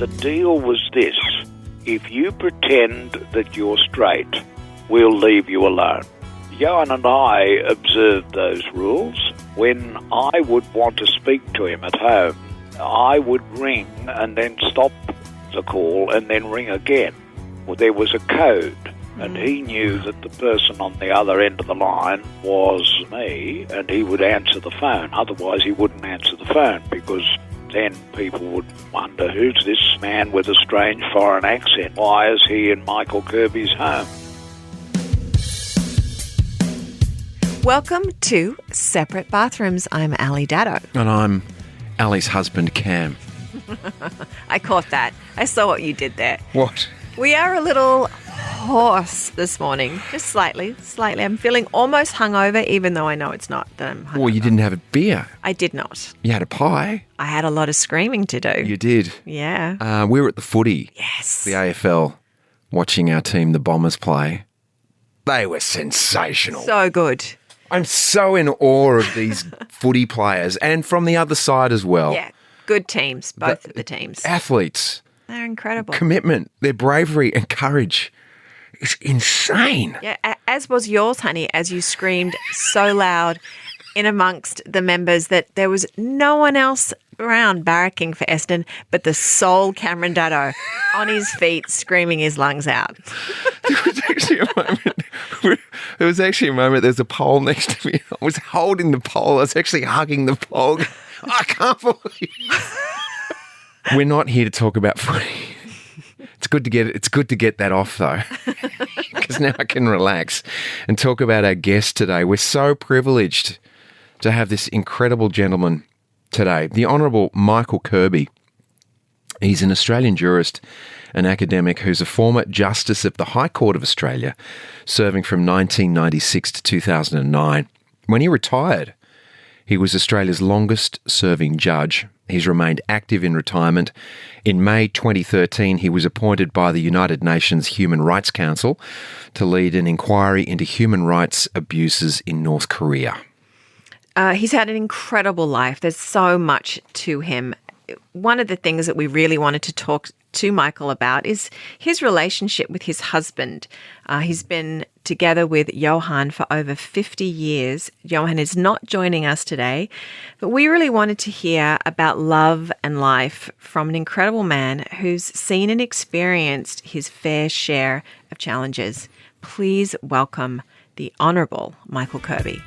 the deal was this: if you pretend that you're straight, we'll leave you alone. Johan and I observed those rules. When I would want to speak to him at home, I would ring and then stop the call and then ring again. Well, there was a code, and he knew that the person on the other end of the line was me, and he would answer the phone. Otherwise, he wouldn't answer the phone, because then people would wonder, who's this man with a strange foreign accent? Why is he in Michael Kirby's home? Welcome to Separate Bathrooms. I'm Brahe-Daddo. And I'm Ali's husband, Cam. I caught that. I saw what you did there. What? We are a little hoarse this morning, just slightly. I'm feeling almost hungover, even though I know it's not that I'm hungover. Well, you didn't have a beer. I did not. You had a pie. I had a lot of screaming to do. You did. Yeah. We were at the footy. Yes. The AFL, watching our team, the Bombers, play. They were sensational. So good. I'm so in awe of these footy players, and from the other side as well. Yeah. Good teams, both of the teams. Athletes. They're incredible. Commitment, their bravery and courage. It's insane. Yeah, as was yours, honey, as you screamed so loud in amongst the members that there was no one else around barracking for Eston but the sole Cameron Daddo on his feet screaming his lungs out. There was actually a moment, there's a pole next to me. I was holding the pole. I was actually hugging the pole. I can't believe We're not here to talk about footy. It's good to get that off, though, because now I can relax and talk about our guest today. We're so privileged to have this incredible gentleman today, the Honourable Michael Kirby. He's an Australian jurist and academic who's a former Justice of the High Court of Australia, serving from 1996 to 2009. When he retired, he was Australia's longest-serving judge. He's remained active in retirement. In May 2013, he was appointed by the United Nations Human Rights Council to lead an inquiry into human rights abuses in North Korea. He's had an incredible life. There's so much to him. One of the things that we really wanted to talk to Michael about is his relationship with his husband. He's been together with Johan for over 50 years. Johan is not joining us today, but we really wanted to hear about love and life from an incredible man who's seen and experienced his fair share of challenges. Please welcome the Honourable Michael Kirby.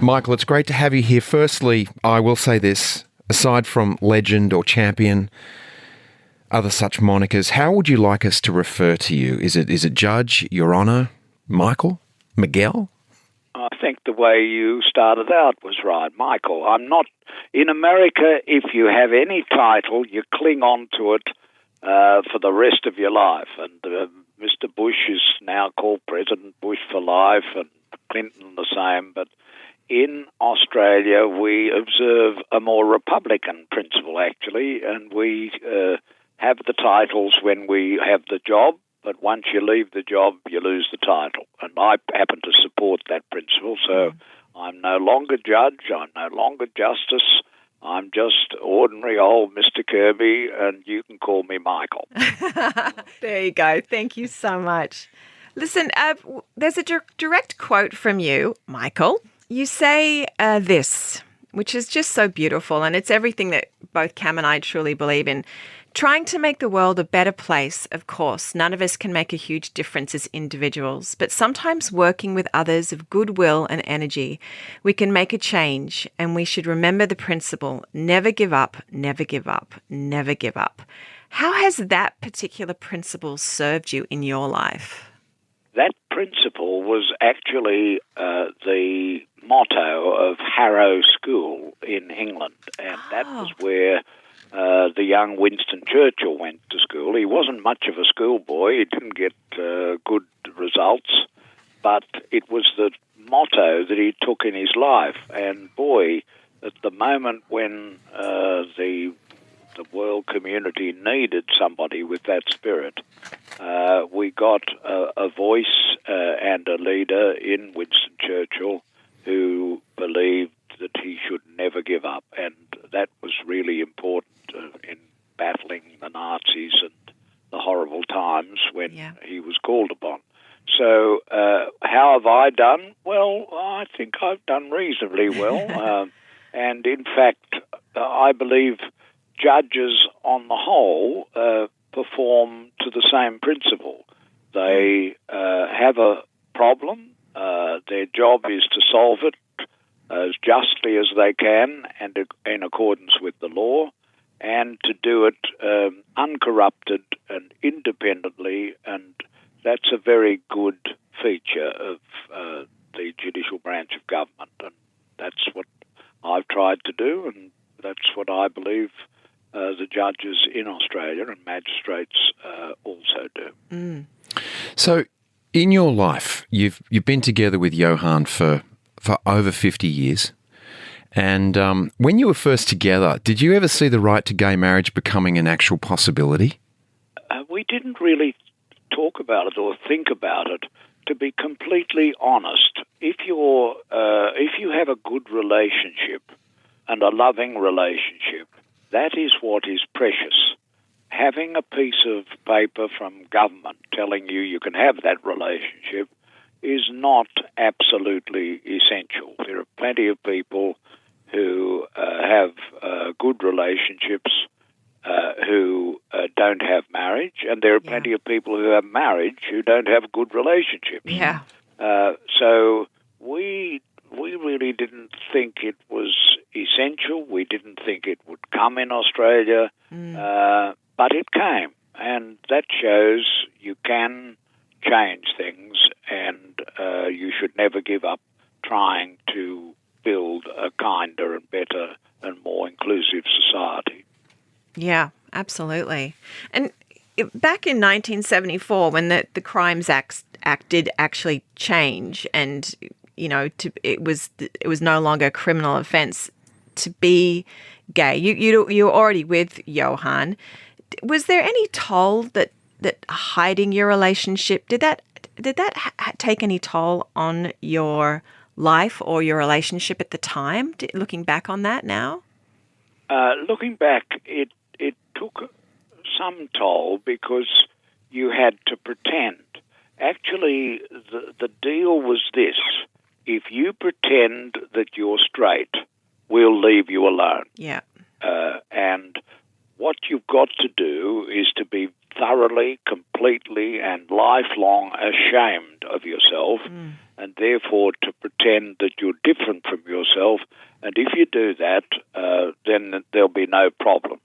Michael, it's great to have you here. Firstly, I will say this, aside from legend or champion, other such monikers, how would you like us to refer to you? Is it Judge, Your Honour, Michael, Miguel? I think the way you started out was right, Michael. I'm not... In America, if you have any title, you cling on to it for the rest of your life. And Mr. Bush is now called President Bush for life, and Clinton the same, but in Australia, we observe a more Republican principle, actually, and we have the titles when we have the job, but once you leave the job, you lose the title. And I happen to support that principle, so I'm no longer judge, I'm no longer justice, I'm just ordinary old Mr. Kirby, and you can call me Michael. There you go. Thank you so much. Listen, there's a direct quote from you, Michael. You say this, which is just so beautiful, and it's everything that both Cam and I truly believe in. Trying to make the world a better place, of course. None of us can make a huge difference as individuals, but sometimes working with others of goodwill and energy, we can make a change, and we should remember the principle, never give up, never give up, never give up. How has that particular principle served you in your life? That principle was actually the motto of Harrow School in England, and that was where the young Winston Churchill went to school. He wasn't much of a schoolboy. He didn't get good results, but it was the motto that he took in his life. And boy, at the moment when the world community needed somebody with that spirit, we got a voice and a leader in Winston Churchill who believed that he should never give up. And that was really I done? Well, I think I've done reasonably well. And in fact, I believe judges on the whole perform to the same principle. They have a problem. Their job is to solve it as justly as they can and in accordance with the law, and to do it uncorrupted and independently, and that's a very good feature of the judicial branch of government, and that's what I've tried to do, and that's what I believe the judges in Australia and magistrates also do. Mm. So, in your life, you've been together with Johan for over 50 years. And when you were first together, did you ever see the right to gay marriage becoming an actual possibility? We didn't really talk about it or think about it. To be completely honest, if you have a good relationship and a loving relationship, that is what is precious. Having a piece of paper from government telling you can have that relationship is not absolutely essential. There are plenty of people who have good relationships who don't have marriage, and there are plenty of people who have marriage who don't have good relationships. Yeah. So we really didn't think it was essential. We didn't think it would come in Australia, but it came, and that shows you can change things, and you should never give up trying to build a kinder and better and more inclusive society. Yeah, absolutely. And back in 1974, when the Crimes Act did actually change, and it was no longer a criminal offence to be gay. You were already with Johan. Was there any toll that hiding your relationship did that take any toll on your life or your relationship at the time? Looking back on that now, looking back, it took some toll because you had to pretend. Actually, the deal was this: if you pretend that you're straight, we'll leave you alone. Yeah. And what you've got to do is to be thoroughly, completely, and lifelong ashamed of yourself, and therefore to pretend that you're different from yourself. And if you do that, then there'll be no problems.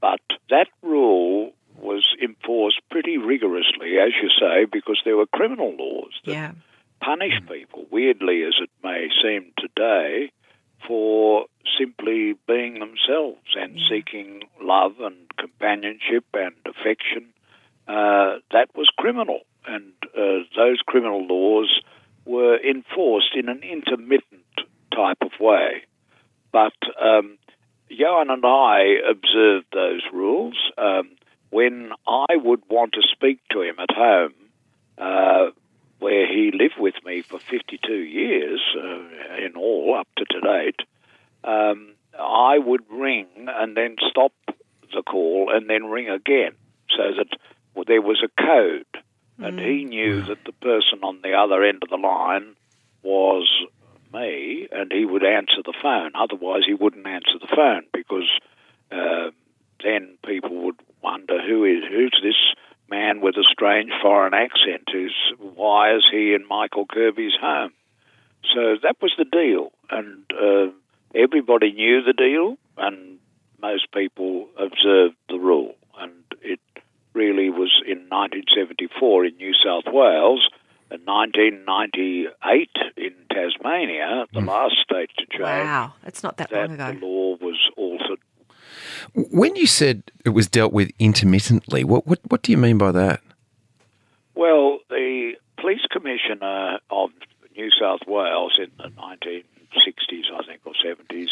But that rule was enforced pretty rigorously, as you say, because there were criminal laws that punish people, weirdly as it may seem today, for simply being themselves and seeking love and companionship and affection. That was criminal, and those criminal laws were enforced in an intermittent type of way. But Johan and I observed those rules. When I would want to speak to him at home, where he lived with me for 52 years in all up to date, I would ring and then stop the call and then ring again, so that there was a code, and he knew that the person on the other end of the line was me, and he would answer the phone. Otherwise, he wouldn't answer the phone, because then people would wonder who's this man with a strange foreign accent? Why is he in Michael Kirby's home? So that was the deal, and everybody knew the deal, and most people observed the rule. And it really was in 1974 in New South Wales, and 1998 in Tasmania, the last state to change. Wow, that's not that long ago. The law was altered. When you said it was dealt with intermittently, what do you mean by that? Well, the police commissioner of New South Wales in the 1960s, I think, or 70s,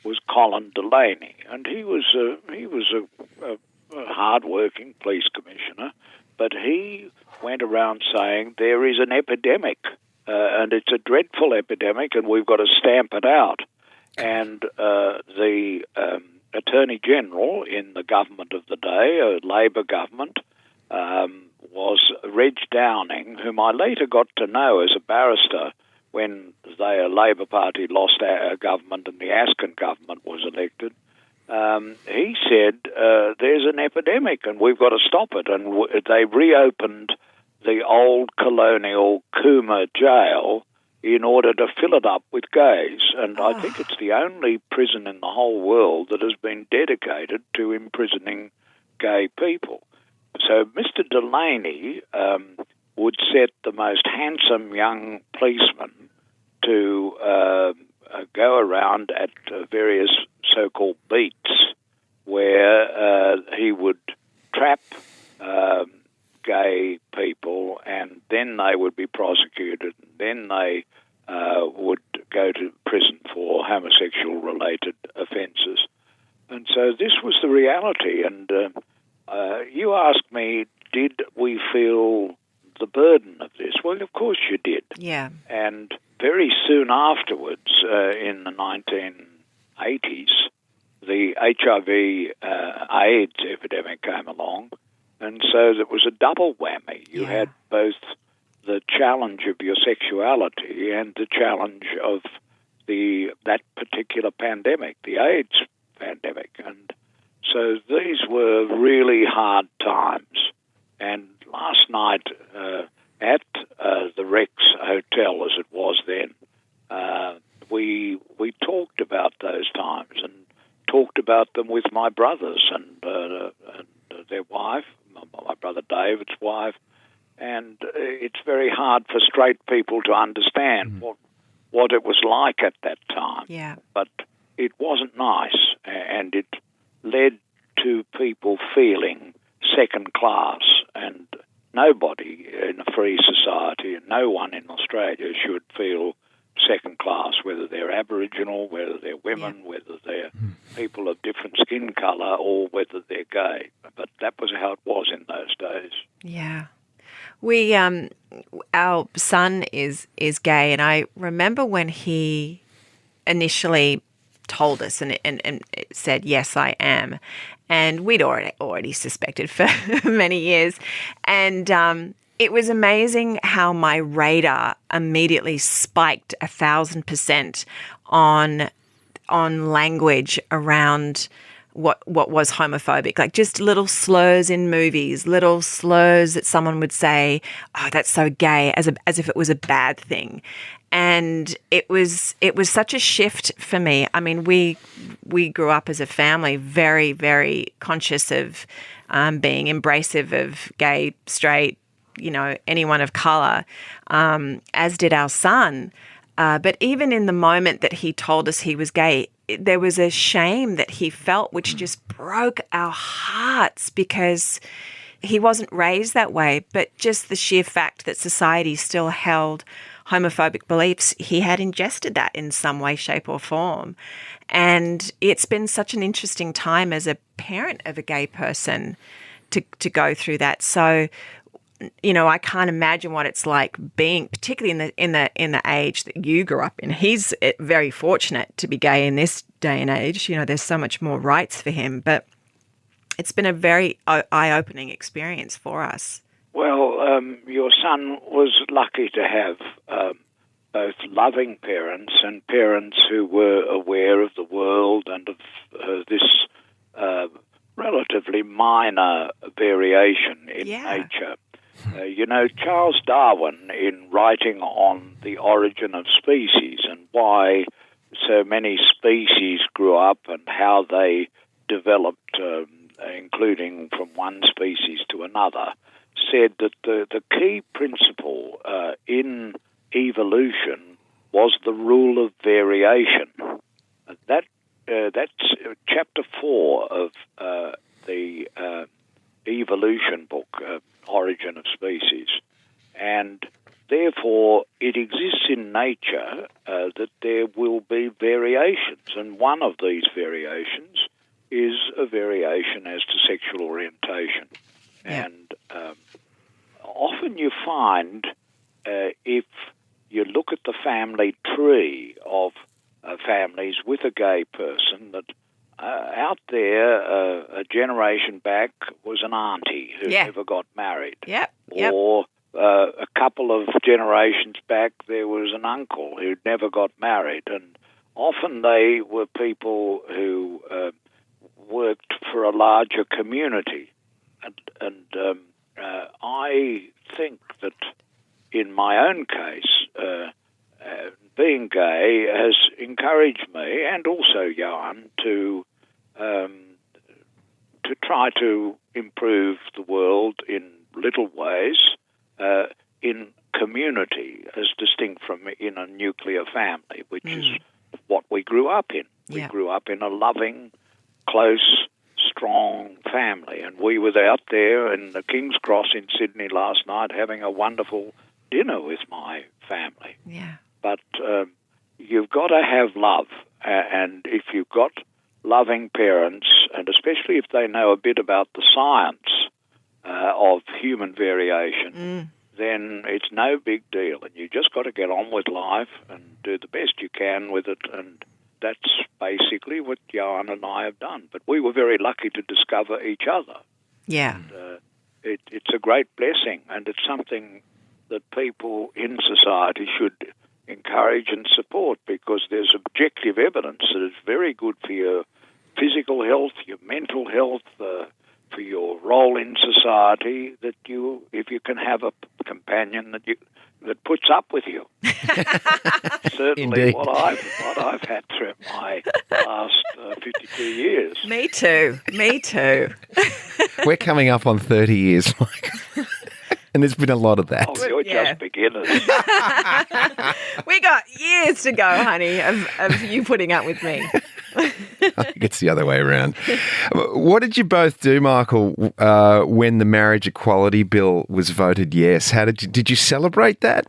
was Colin Delaney, and he was a hard-working police commissioner, but he went around saying there is an epidemic, and it's a dreadful epidemic, and we've got to stamp it out. And the Attorney General in the government of the day, a Labor government, was Reg Downing, whom I later got to know as a barrister when the Labor Party lost our government and the Askin government was elected. He said, there's an epidemic and we've got to stop it. And they reopened the old colonial Cooma jail in order to fill it up with gays. And I think it's the only prison in the whole world that has been dedicated to imprisoning gay people. So Mr. Delaney would set the most handsome young policeman to go around at various so-called beats where he would trap gay people, and then they would be prosecuted, and then they would go to prison for homosexual-related offences. And so this was the reality. And you asked me, did we feel the burden of this? Well, of course you did. Yeah. And very soon afterwards, in the 1980s, the HIV/AIDS epidemic came along, and so there was a double whammy. You had both the challenge of your sexuality and the challenge of that particular pandemic, the AIDS pandemic. And so these were really hard times. And last night at the Rex Hotel, as it was then, we talked about those times and talked about them with my brothers and their wife, my brother David's wife, and it's very hard for straight people to understand what it was like at that time. Yeah. But it wasn't nice, and it led to people feeling second class, and nobody in a free society, and no one in Australia should feel second class, whether they're Aboriginal, whether they're women, whether they're people of different skin colour, or whether they're gay. But that was how it was in those days. Yeah. We, our son is gay, and I remember when he initially told us and said, yes, I am. And we'd already suspected for many years. And it was amazing how my radar immediately spiked 1,000% on language around what was homophobic, like just little slurs in movies, little slurs that someone would say, oh, that's so gay, as if it was a bad thing. And it was such a shift for me. I mean, we grew up as a family very, very conscious of being embracive of gay, straight, anyone of colour, as did our son. But even in the moment that he told us he was gay, there was a shame that he felt which just broke our hearts, because he wasn't raised that way, but just the sheer fact that society still held homophobic beliefs, he had ingested that in some way, shape or form. And it's been such an interesting time as a parent of a gay person to go through that. So, I can't imagine what it's like being, particularly in the age that you grew up in. He's very fortunate to be gay in this day and age. There's so much more rights for him, but it's been a very eye-opening experience for us. Well, your son was lucky to have both loving parents and parents who were aware of the world and of this relatively minor variation in nature. Charles Darwin, in writing on the origin of species and why so many species grew up and how they developed, including from one species to another, said that the key principle in evolution was the rule of variation. That's chapter 4 of the evolution book, Origin of Species. And therefore, it exists in nature that there will be variations. And one of these variations is a variation as to sexual orientation. Yeah. And often you find, if you look at the family tree of families with a gay person, that out there, a generation back was an auntie who never got married. Yep. Yep. Or a couple of generations back, there was an uncle who never got married, and often they were people who worked for a larger community. And I think that in my own case, being gay has encouraged me, and also Johan, to try to improve the world in little ways, in community, as distinct from in a nuclear family, which is what we grew up in. We grew up in a loving, close, strong family, and we were out there in the King's Cross in Sydney last night having a wonderful dinner with my family. Yeah. But you've got to have love, and if you've got loving parents, and especially if they know a bit about the science of human variation, then it's no big deal, and you just got to get on with life and do the best you can with it, and that's basically what Johan and I have done. But we were very lucky to discover each other. Yeah. And, it's a great blessing, and it's something that people in society should encourage and support, because there's objective evidence that it's very good for your physical health, your mental health, for your role in society, that if you can have a companion that puts up with you. Certainly, Indeed. what I've had through my last 52 years. Me too. We're coming up on 30 years, Mike. And there's been a lot of that. Oh, you're just beginners. We got years to go, honey, of you putting up with me. I think it's the other way around. What did you both do, Michael, when the marriage equality bill was voted yes? How did you celebrate that?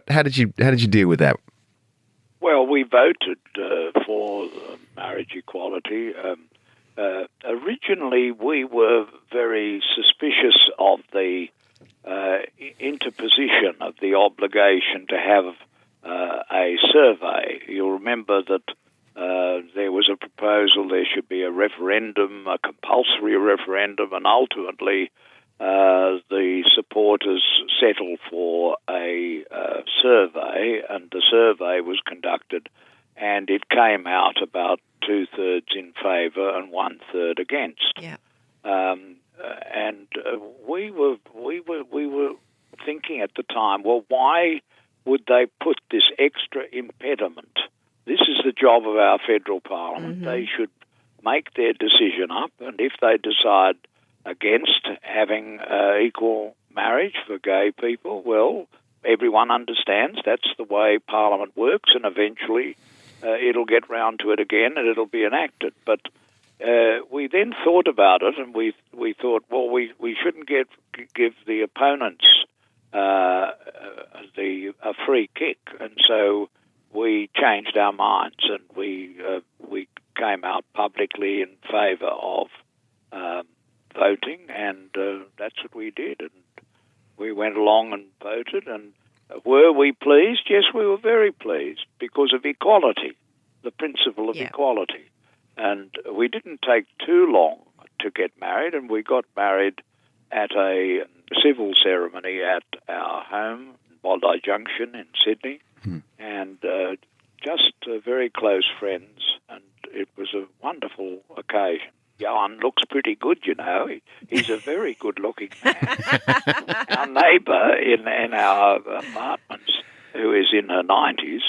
How did you deal with that? Well, we voted for marriage equality. Originally, we were very suspicious of the interposition of the obligation to have a survey. You'll remember that there was a proposal there should be a referendum, a compulsory referendum, and ultimately the supporters settled for a survey, and the survey was conducted, and it came out about 2/3 in favour and 1/3 against. Yeah. And we were thinking at the time, well, why would they put this extra impediment? This is the job of our federal parliament. Mm-hmm. They should make their decision up, and if they decide against having equal marriage for gay people, well, everyone understands that's the way Parliament works, and eventually it'll get round to it again and it'll be enacted. But we then thought about it, and we thought, well, we shouldn't give the opponents a free kick, and so we changed our minds, and we came out publicly in favour of voting, and that's what we did. And we went along and voted, and were we pleased? Yes, we were very pleased because of equality, the principle of equality. And we didn't take too long to get married, and we got married at a civil ceremony at our home, Bondi Junction in Sydney, and just very close friends, and it was a wonderful occasion. Johan looks pretty good, you know. He's a very good-looking man. Our neighbour in our apartments, who is in her 90s,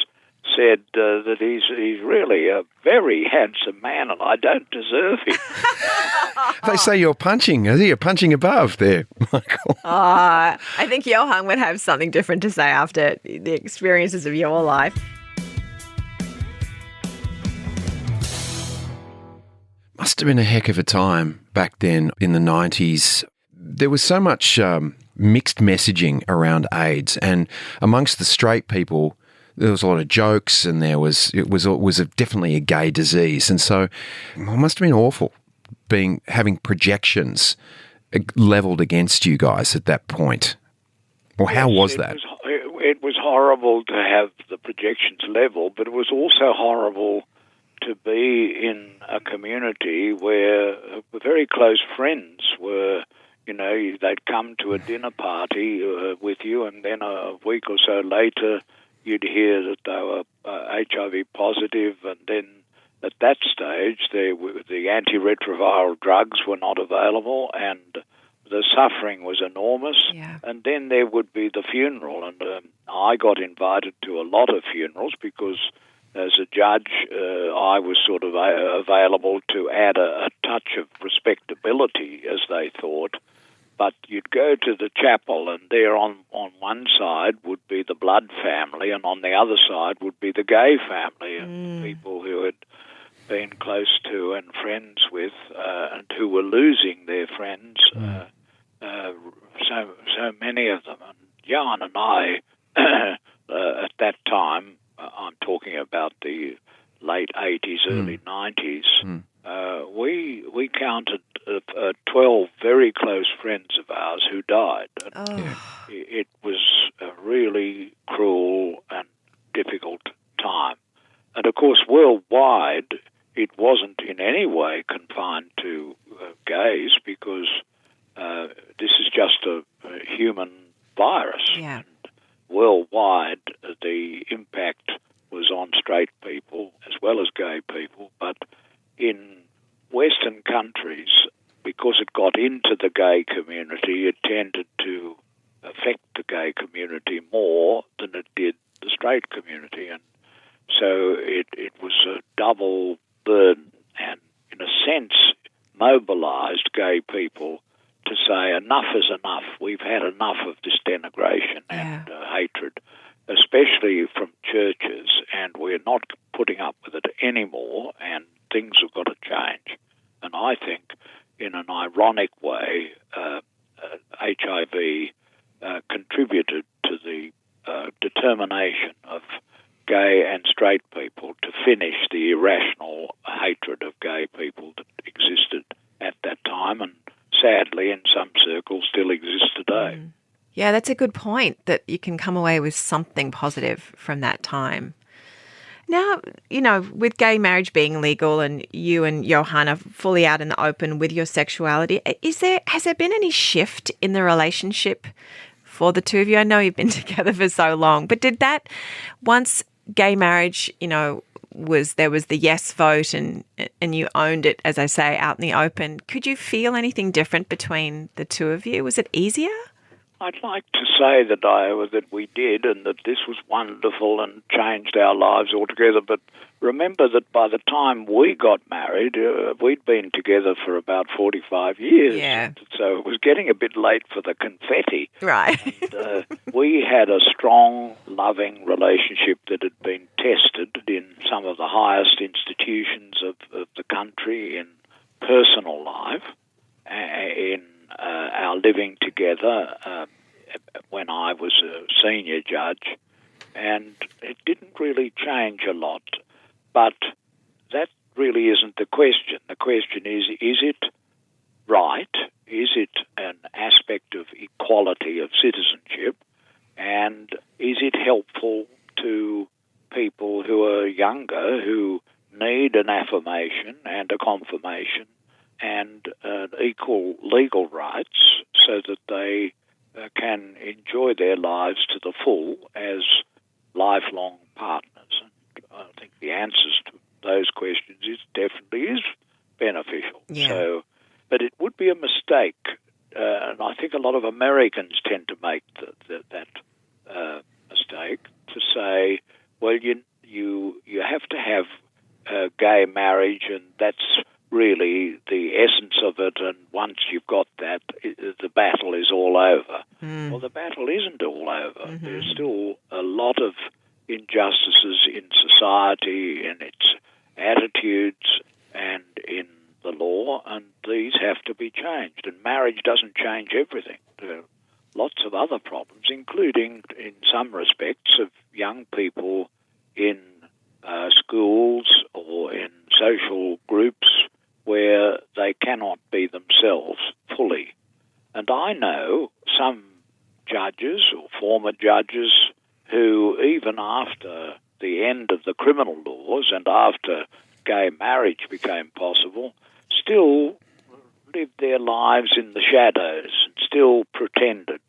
said that he's really a very handsome man, and I don't deserve him. They say you're punching. You're punching above there, Michael. I think Johan would have something different to say after the experiences of your life. Must have been a heck of a time back then in the 90s. There was so much mixed messaging around AIDS, and amongst the straight people, there was a lot of jokes, and it was definitely a gay disease, and so it must have been awful having projections levelled against you guys at that point. Well, how was that? It was horrible to have the projections levelled, but it was also horrible to be in a community where very close friends were they'd come to a dinner party with you, and then a week or so later you'd hear that they were HIV positive, and then at that stage the antiretroviral drugs were not available, and the suffering was enormous. Yeah. And then there would be the funeral, and I got invited to a lot of funerals because as a judge I was sort of available to add a touch of respectability, as they thought. But you'd go to the chapel, and there on one side would be the blood family, and on the other side would be the gay family, and people who had been close to and friends with, and who were losing their friends, so many of them. And Johan and I, at that time, I'm talking about the late 80s, early 90s, we counted 12 very close friends of ours who died. And it was a really cruel and difficult time. And of course, worldwide, it wasn't in any way confined to gays, because this is just a human virus. Yeah. And worldwide, the impact was on straight people as well as gay people. But in Western countries, because it got into the gay community, it tended to affect the gay community more than it did the straight community. And so it was a double burden, and in a sense mobilized gay people to say enough is enough. We've had enough of this denigration and hatred, especially from churches, and we're not putting up with it anymore, and things have got to change. And I think, in an ironic way, HIV contributed to the determination of gay and straight people to finish the irrational hatred of gay people that existed at that time, and sadly in some circles still exists today. Yeah, that's a good point, that you can come away with something positive from that time. Now, with gay marriage being legal and you and Johan are fully out in the open with your sexuality, has there been any shift in the relationship for the two of you? I know you've been together for so long, but did that, once gay marriage, there was the yes vote and you owned it, as I say, out in the open, could you feel anything different between the two of you? Was it easier? I'd like to say that we did, and that this was wonderful and changed our lives altogether. But remember that by the time we got married, we'd been together for about 45 years. Yeah. So it was getting a bit late for the confetti. Right. And, we had a strong, loving relationship that had been tested in some of the highest institutions of the country, in personal life, in our living together when I was a senior judge, and it didn't really change a lot. But that really isn't the question. The question is it right? Is it an aspect of equality of citizenship? And is it helpful to people who are younger, who need an affirmation and a confirmation and equal legal rights, so that they can enjoy their lives to the full as lifelong partners? And I think the answers to those questions definitely is beneficial. Yeah. So, but it would be a mistake, and I think a lot of Americans tend to make that mistake, to say, well, you have to have gay marriage, and that's really the essence of it, and once you've got that, the battle is all over. Well, the battle isn't all over. Mm-hmm. There's still a lot of injustices in society, in its attitudes, and in the law, and these have to be changed. And marriage doesn't change everything. There are lots of other problems, including, in some respects, of young people in schools or in social groups where they cannot be themselves fully. And I know some judges or former judges who, even after the end of the criminal laws and after gay marriage became possible, still live lived their lives in the shadows and still pretended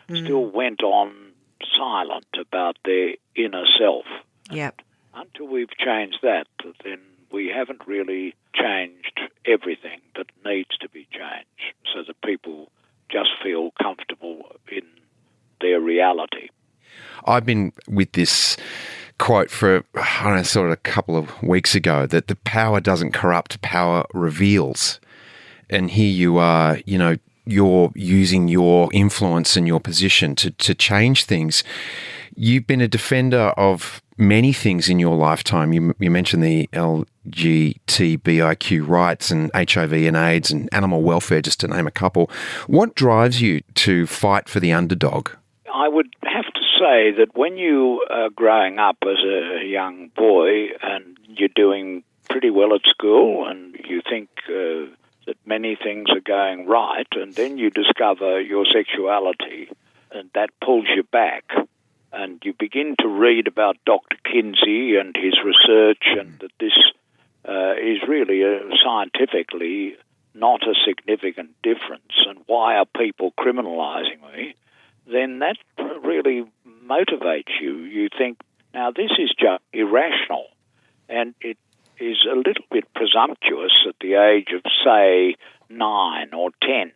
and still went on silent about their inner self. Yep. Until we've changed that, then we haven't really changed everything that needs to be changed so that people just feel comfortable in their reality. I've been with this quote for, I don't know, sort of a couple of weeks ago, that the power doesn't corrupt, power reveals. And here you are, you're using your influence and your position to change things. You've been a defender of many things in your lifetime. You mentioned the LGBTIQ rights and HIV and AIDS and animal welfare, just to name a couple. What drives you to fight for the underdog? I would have to say that when you are growing up as a young boy and you're doing pretty well at school and you think that many things are going right, and then you discover your sexuality and that pulls you back, and you begin to read about Dr. Kinsey and his research and that this is really scientifically not a significant difference, and why are people criminalizing me, then that really motivates you. You think, now this is just irrational, and it is a little bit presumptuous at the age of, say, 9 or 10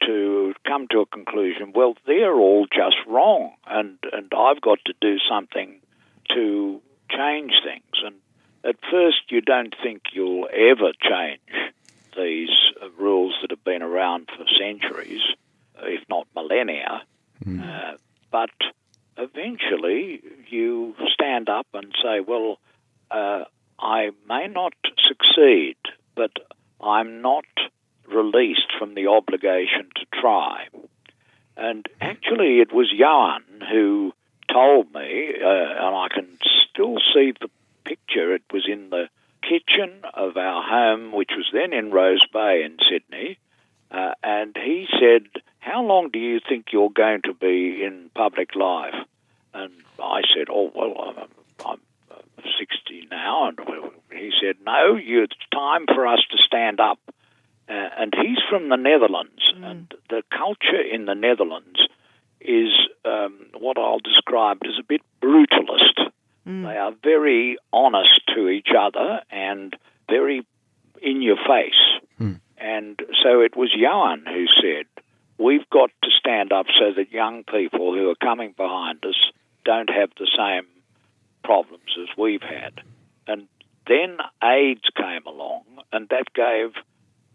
to come to a conclusion, well, they're all just wrong, and I've got to do something to change things. And at first you don't think you'll ever change these rules that have been around for centuries, if not millennia, but eventually you stand up and say, well, I may not succeed, but I'm not released from the obligation to try. And actually it was Johan who told me, and I can still see the picture, it was in the kitchen of our home, which was then in Rose Bay in Sydney, and he said, how long do you think you're going to be in public life? And I said, oh, well, I'm 60 now. And he said, no, it's time for us to stand up. And he's from the Netherlands, and the culture in the Netherlands is what I'll describe as a bit brutalist. They are very honest to each other and very in your face. And so it was Johan who said, we've got to stand up so that young people who are coming behind us don't have the same problems as we've had. And then AIDS came along, and that gave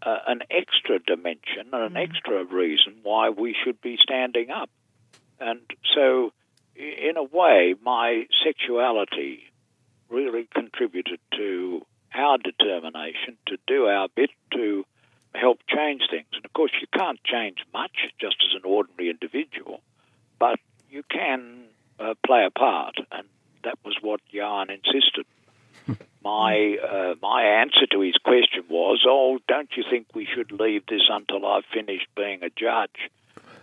an extra dimension and an extra reason why we should be standing up. And so, in a way, my sexuality really contributed to our determination to do our bit to help change things. And of course, you can't change much just as an ordinary individual, but you can play a part, and that was what Johan insisted. My answer to his question was, oh, don't you think we should leave this until I've finished being a judge?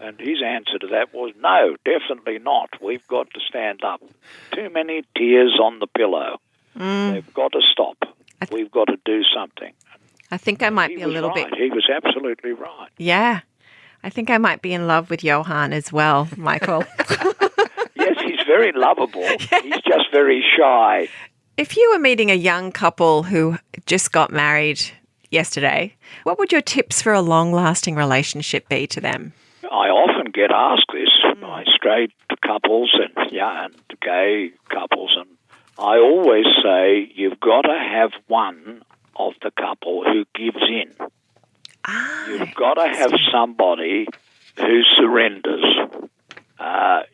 And his answer to that was, no, definitely not. We've got to stand up. Too many tears on the pillow. They've got to stop. We've got to do something. I think I might be a little bit... He was absolutely right. Yeah. I think I might be in love with Johan as well, Michael. Yes, he's very lovable. Yeah. He's just very shy. If you were meeting a young couple who just got married yesterday, what would your tips for a long-lasting relationship be to them? I often get asked this by straight couples and gay couples, and I always say you've got to have one of the couple who gives in. You've got to have somebody who surrenders.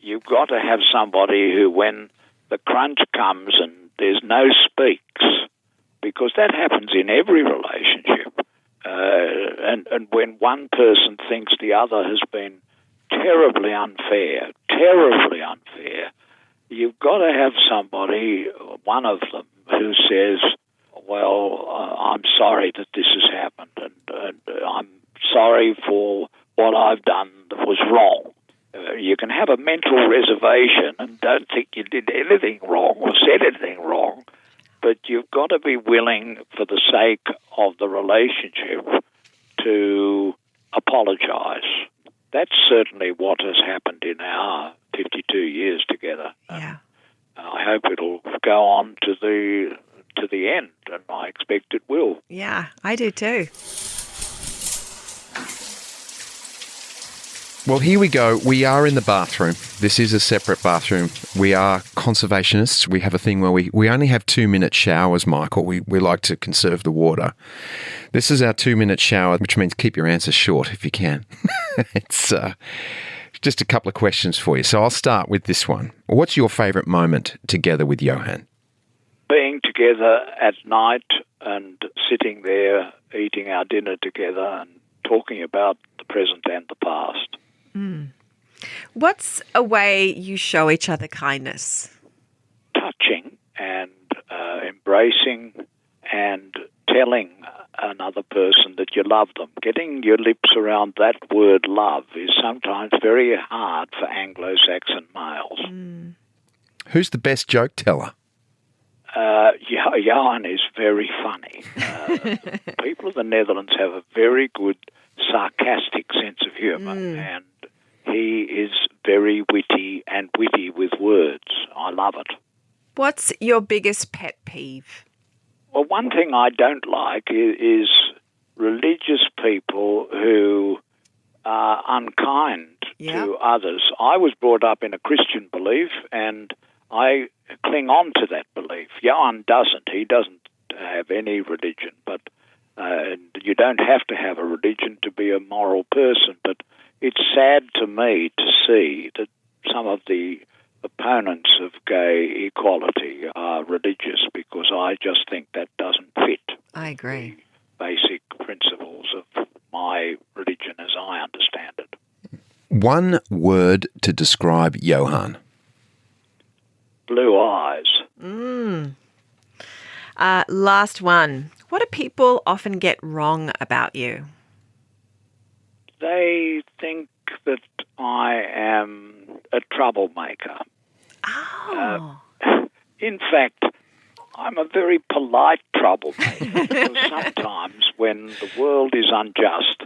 You've got to have somebody who, when the crunch comes and there's no speaks, because that happens in every relationship. And when one person thinks the other has been terribly unfair, you've got to have somebody, one of them, who says, well, I'm sorry that this has happened, and I'm sorry for what I've done that was wrong. You can have a mental reservation and don't think you did anything wrong or said anything wrong, but you've got to be willing, for the sake of the relationship, to apologise. That's certainly what has happened in our 52 years together. Yeah. I hope it'll go on to the end, and I expect it will. Yeah, I do too. Well, here we go. We are in the bathroom. This is a separate bathroom. We are conservationists. We have a thing where we only have 2-minute showers, Michael. We like to conserve the water. This is our 2-minute shower, which means keep your answers short if you can. It's just a couple of questions for you. So I'll start with this one. What's your favourite moment together with Johan? Being together at night and sitting there eating our dinner together and talking about the present and the past. What's a way you show each other kindness? Touching and embracing and telling another person that you love them. Getting your lips around that word love is sometimes very hard for Anglo-Saxon males. Who's the best joke teller? Johan is very funny. People of the Netherlands have a very good sarcastic sense of humour, and he is very witty and witty with words. I love it. What's your biggest pet peeve? Well, one thing I don't like is religious people who are unkind to others. I was brought up in a Christian belief, and I cling on to that belief. Johan doesn't. He doesn't have any religion, but you don't have to have a religion to be a moral person. But it's sad to me to see that some of the opponents of gay equality are religious, because I just think that doesn't fit. I agree. The basic principles of my religion as I understand it. One word to describe Johan. Blue eyes. Last one. What do people often get wrong about you? They think that I am a troublemaker. Oh. In fact, I'm a very polite troublemaker, because sometimes when the world is unjust,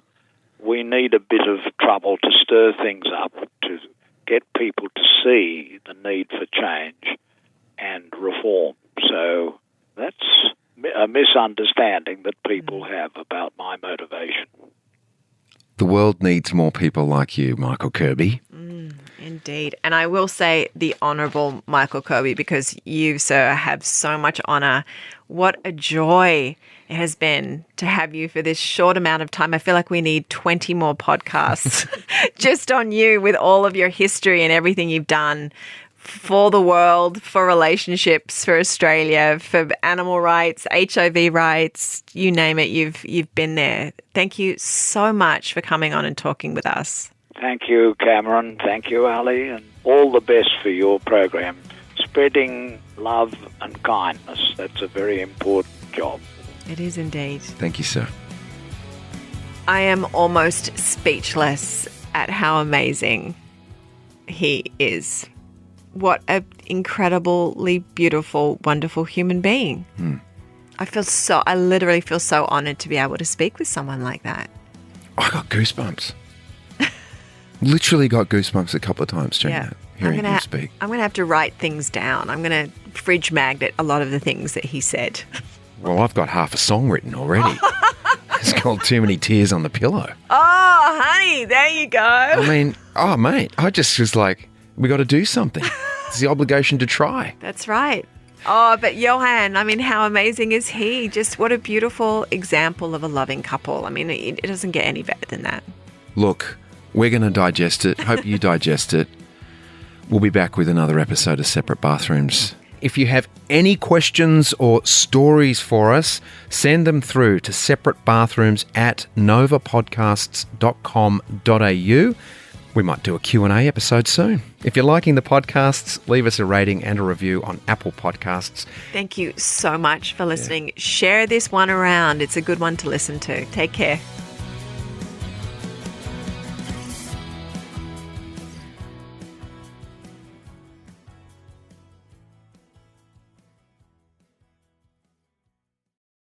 we need a bit of trouble to stir things up, to get people to see the need for change and reform. So that's a misunderstanding that people have about my motivation. The world needs more people like you, Michael Kirby. Indeed. And I will say the Honourable Michael Kirby, because you, sir, have so much honour. What a joy it has been to have you for this short amount of time. I feel like we need 20 more podcasts just on you, with all of your history and everything you've done for the world, for relationships, for Australia, for animal rights, HIV rights, you name it, you've been there. Thank you so much for coming on and talking with us. Thank you, Cameron. Thank you, Ali, and all the best for your program. Spreading love and kindness, that's a very important job. It is indeed. Thank you, sir. I am almost speechless at how amazing he is. What an incredibly beautiful, wonderful human being. I literally feel so honoured to be able to speak with someone like that. I got goosebumps. Literally got goosebumps a couple of times during that, hearing him speak. I'm going to have to write things down. I'm going to fridge magnet a lot of the things that he said. Well, I've got half a song written already. It's called Too Many Tears on the Pillow. Oh, honey, there you go. I mean, oh, mate, I just was like, we got to do something. It's the obligation to try. That's right. Oh, but Johan, I mean, how amazing is he? Just what a beautiful example of a loving couple. I mean, it doesn't get any better than that. Look, we're going to digest it. Hope you digest it. We'll be back with another episode of Separate Bathrooms. If you have any questions or stories for us, send them through to separatebbathrooms@novapodcasts.com.au. We might do a Q&A episode soon. If you're liking the podcasts, leave us a rating and a review on Apple Podcasts. Thank you so much for listening. Share this one around. It's a good one to listen to. Take care.